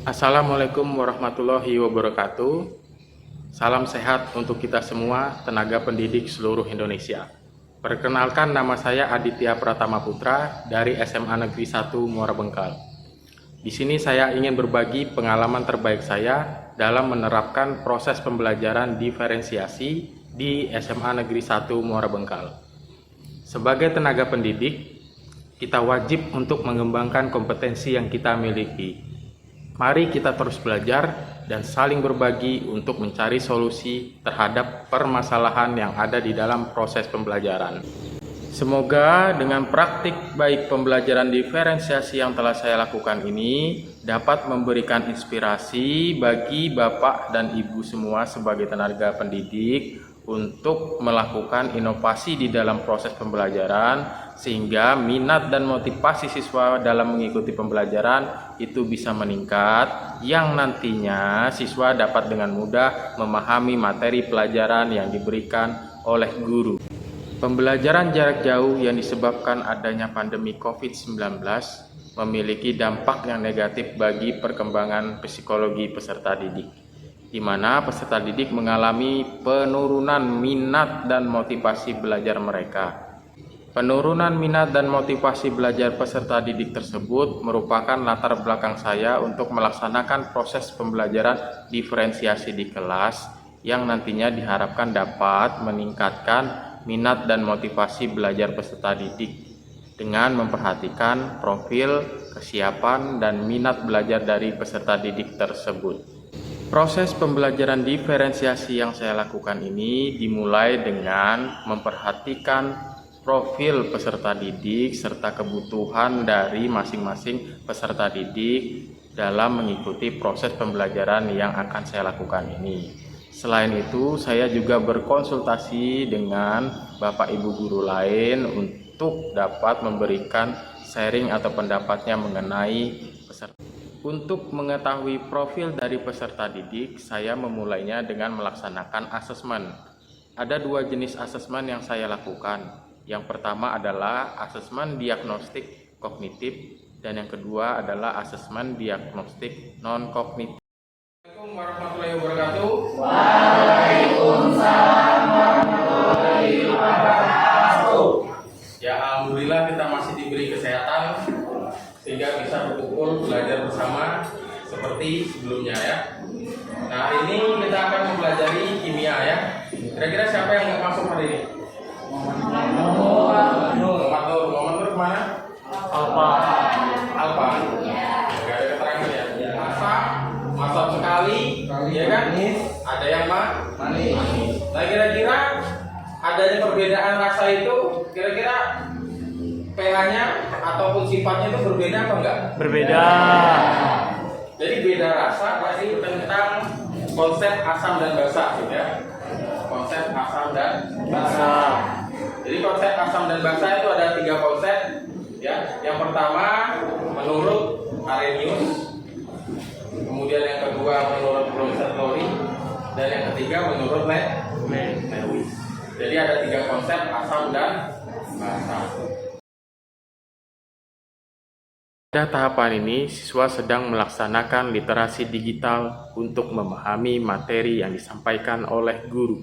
Assalamualaikum warahmatullahi wabarakatuh. Salam sehat untuk kita semua, tenaga pendidik seluruh Indonesia. Perkenalkan, nama saya Aditya Pratama Putra dari SMA Negeri 1 Muara Bengkal. Di sini saya ingin berbagi pengalaman terbaik saya dalam menerapkan proses pembelajaran diferensiasi di SMA Negeri 1 Muara Bengkal. Sebagai tenaga pendidik, kita wajib untuk mengembangkan kompetensi yang kita miliki. Mari kita terus belajar dan saling berbagi untuk mencari solusi terhadap permasalahan yang ada di dalam proses pembelajaran. Semoga dengan praktik baik pembelajaran diferensiasi yang telah saya lakukan ini dapat memberikan inspirasi bagi Bapak dan Ibu semua sebagai tenaga pendidik untuk melakukan inovasi di dalam proses pembelajaran, sehingga minat dan motivasi siswa dalam mengikuti pembelajaran itu bisa meningkat, yang nantinya siswa dapat dengan mudah memahami materi pelajaran yang diberikan oleh guru. Pembelajaran jarak jauh yang disebabkan adanya pandemi COVID-19 memiliki dampak yang negatif bagi perkembangan psikologi peserta didik, di mana peserta didik mengalami penurunan minat dan motivasi belajar mereka. Penurunan minat dan motivasi belajar peserta didik tersebut merupakan latar belakang saya untuk melaksanakan proses pembelajaran diferensiasi di kelas yang nantinya diharapkan dapat meningkatkan minat dan motivasi belajar peserta didik dengan memperhatikan profil, kesiapan, dan minat belajar dari peserta didik tersebut. Proses pembelajaran diferensiasi yang saya lakukan ini dimulai dengan memperhatikan profil peserta didik serta kebutuhan dari masing-masing peserta didik dalam mengikuti proses pembelajaran yang akan saya lakukan ini. Selain itu, saya juga berkonsultasi dengan Bapak Ibu guru lain untuk dapat memberikan sharing atau pendapatnya mengenai peserta. Untuk mengetahui profil dari peserta didik, saya memulainya dengan melaksanakan asesmen. Ada dua jenis asesmen yang saya lakukan. Yang pertama adalah asesmen diagnostik kognitif dan yang kedua adalah asesmen diagnostik non-kognitif. Assalamualaikum warahmatullahi wabarakatuh. Waalaikumsalam warahmatullahi wabarakatuh. Ya, alhamdulillah kita masih diberi kesehatan sehingga bisa betul-betul belajar bersama seperti sebelumnya ya. Nah, hari ini kita akan mempelajari kimia ya. Kira-kira siapa yang nggak masuk hari ini? Muhammad Nur kemana? Alfa. Gak ada keterangan ya. Masam sekali, ya kan? Ada yang manis. Nah, kira-kira adanya perbedaan rasa itu, kira-kira pH-nya ataupun sifatnya itu berbeda apa enggak? Berbeda. Jadi beda rasa berarti tentang konsep asam dan basa, gitu ya. Konsep asam dan basa. Jadi konsep asam dan basa itu ada 3 konsep ya. Yang pertama menurut Arrhenius, kemudian yang kedua menurut Bronsted-Lowry, dan yang ketiga menurut Lewis. Jadi ada 3 konsep asam dan basa. Pada tahapan ini, siswa sedang melaksanakan literasi digital untuk memahami materi yang disampaikan oleh guru.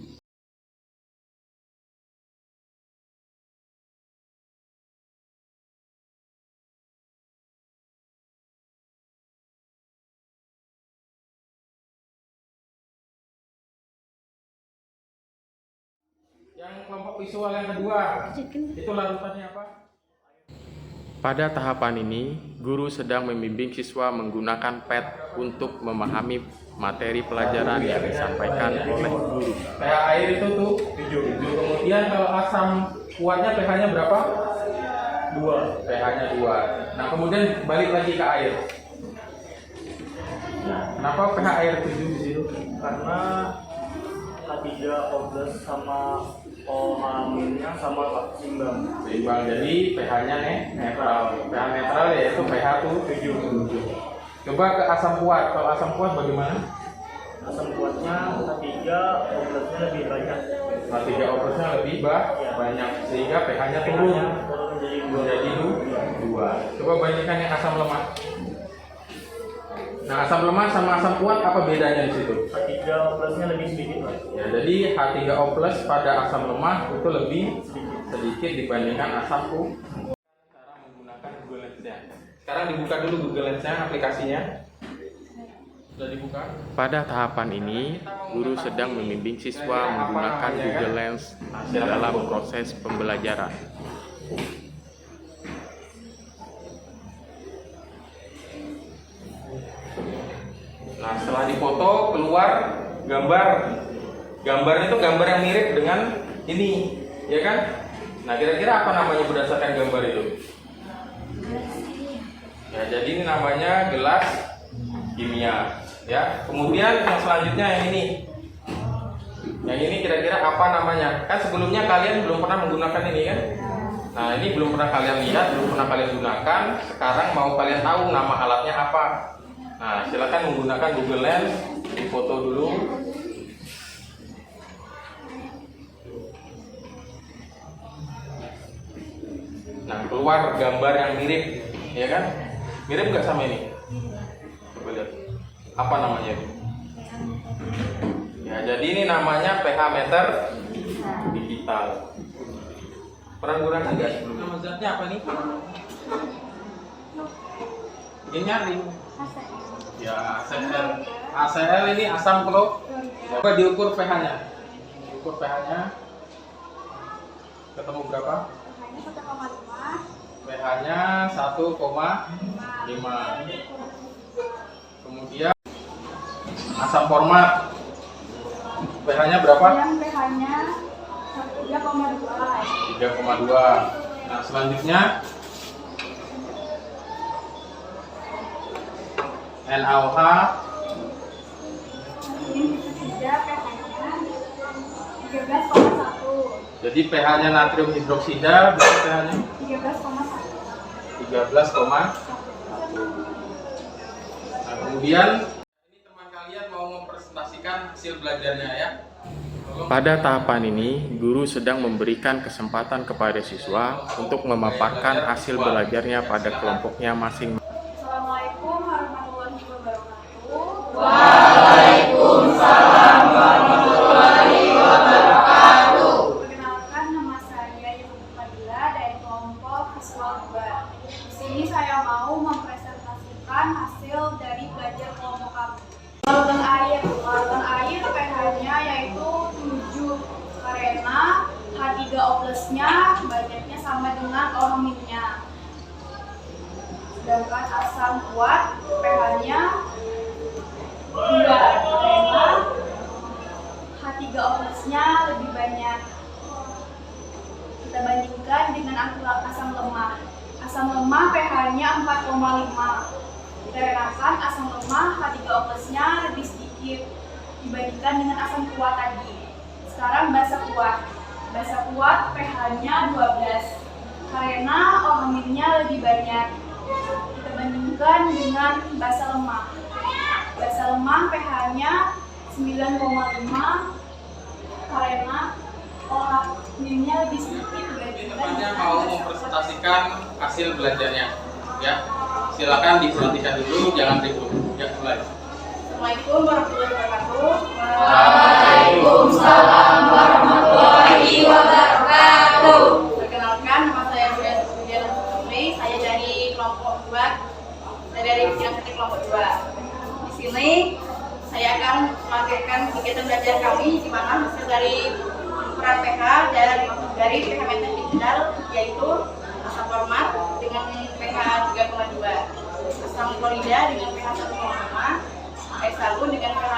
Yang kelompok visual yang kedua, itu larutannya apa? Pada tahapan ini, guru sedang membimbing siswa menggunakan pad untuk memahami materi pelajaran yang disampaikan oleh guru. pH air itu tuh 7. Kemudian kalau asam kuatnya pH-nya berapa? 2. pH-nya 2. Nah, kemudian balik lagi ke air. Nah, kenapa pH air 7 di situ? Karena H3O+ sama OH- sama seimbang. Jadi pH-nya netral. pH netral yaitu pH tuh 7. Coba ke asam kuat. Kalau asam kuat bagaimana? Asam kuatnya H3O+-nya lebih banyak. H3O+-nya lebih banyak sehingga pH-nya turun menjadi 2. menjadi 2. Coba bandingkan yang asam lemah. Nah, asam lemah sama asam kuat apa bedanya di situ? H3O+-nya lebih sedikit, Pak. Ya, jadi H3O+ pada asam lemah itu lebih sedikit dibandingkan asam kuat. Cara menggunakan Google Lens-nya. Sekarang dibuka dulu Google Lens-nya, aplikasinya. Sudah dibuka. Pada tahapan ini, guru sedang membimbing siswa menggunakan Google Lens dalam proses pembelajaran. Nah, setelah difoto keluar gambar. Gambarnya itu gambar yang mirip dengan ini, ya kan? Nah, kira-kira apa namanya berdasarkan gambar itu? Ya, jadi ini namanya gelas kimia, ya. Kemudian yang selanjutnya yang ini. Yang ini kira-kira apa namanya? Kan sebelumnya kalian belum pernah menggunakan ini kan? Nah, ini belum pernah kalian lihat, belum pernah kalian gunakan. Sekarang mau kalian tahu nama alatnya apa? Nah, silakan menggunakan Google Lens, difoto dulu. Nah, keluar gambar yang mirip, ya kan? Mirip nggak sama ini? Coba lihat. Apa namanya itu? Ya, jadi ini namanya pH meter digital. Pernah gunakan nggak sebelumnya? Nama zatnya apa nih? Ini nyari. Ya, ACL. ACL ini asam klor. Coba diukur pH-nya. Diukur pH-nya. Ketemu berapa? pH-nya 1,5. Kemudian asam format. pH-nya berapa? pH-nya 3,2. 3,2. Nah, selanjutnya NaOH. Ini ketiga pH-nya 13,1. Jadi pH-nya natrium hidroksida berapa pH-nya? 13,1. 13,1. Nah, kemudian ini teman kalian mau mempresentasikan hasil belajarnya ya. Pada tahapan ini, guru sedang memberikan kesempatan kepada siswa untuk memaparkan hasil belajarnya pada kelompoknya masing-masing. Assalamualaikum warahmatullahi wabarakatuh. Waalaikumsalam warahmatullahi wabarakatuh. Perkenalkan, nama saya Ibu Fadila dari kelompok visual 2. Di sini saya mau mempresentasikan hasil dari belajar kelompok kami. Larutan air pH-nya yaitu 7 karena H3O+-nya banyaknya sama dengan O-nya. Sedangkan asam kuat pH-nya 2 karena H3O+-nya lebih banyak. Kita bandingkan dengan asam lemah. Asam lemah pH-nya 4,5. Dikarenakan asam lemah H3O+-nya lebih sedikit dibandingkan dengan asam kuat tadi. Sekarang basa kuat. Basa kuat pH-nya 12 karena O-nya lebih banyak. Kita bandingkan dengan basa lemah. Basa lemah pH-nya 9,5 karena O-nya lebih sedikit dibandingkan Temannya dengan mau basa kuat. mempresentasikan hasil belajarnya, ya. Silakan diperhatikan dulu, jangan ribut. Ya, mulai. Assalamualaikum warahmatullahi wabarakatuh. Waalaikumsalam warahmatullahi wabarakatuh. Perkenalkan, nama saya Sudiana Putri. Saya dari kelompok 2. Saya dari Kelompok kelompok 2. Di sini saya akan melampirkan kegiatan belajar kami di mana hasil dari ukuran pH dari pH meter digital yaitu asam format dengan pH 3,2, asam klorida dengan pH 1,5, air sabun dengan pH